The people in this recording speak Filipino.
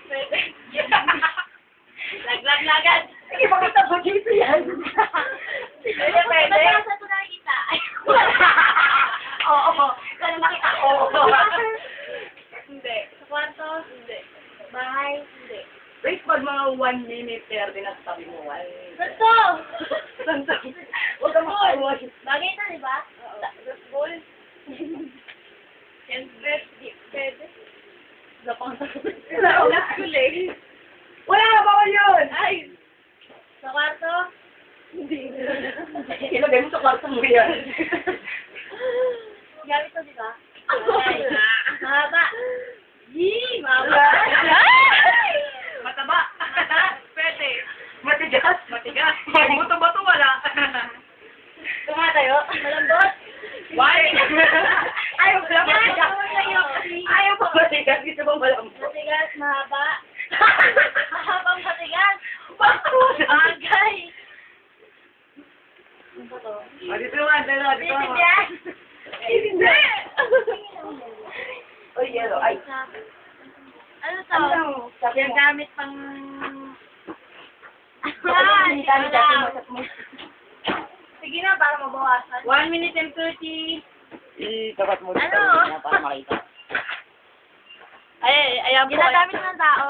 Pwede. Laglag-lagad. Sige, bakit ako dito yan? Pwede, pwede. Saan ko nakikita? Oo, kaya nakita ko. Hindi. Sa kwarto? Hindi. Bahay? Hindi. Wait, pag mga 1 minute, 30 na sabi mo, Gusto! Santa. Huwag ka makawa. Bagay ito, di ba? Oo. Ball. Siyempre, pwede. Wala pang sabi. Wala tuloy. Wala, bawal yun! Ay! Sa kwarto? Hindi. Ilagay mo sa kwarto mo yan. Gamit to, di ba? Ay. Mahaba. Yee! Mahaba. Ay! Mataba. Mata. Pwede. Matigas. Matigas. Bato-bato wala. Tumatayo. Malambot. Why? Ayaw pala matigas. Ayaw. Ayaw pa matigas. Gusto mo malambot. Matigas, mahaba. Mahabang matigas. Bato na. Agay. Ano ba to? Dito naman, dito naman. Bisigyan. Hindi. Oy, yellow. Ay. Ano to? Ano? Sabi Yung mo. gamit pang... Hindi kami dati mo. Sige na, para mabawasan. 1 minute and 30. Itapat mo dito Ano? para makita. Ay, ayan po. Ginagamit ng tao.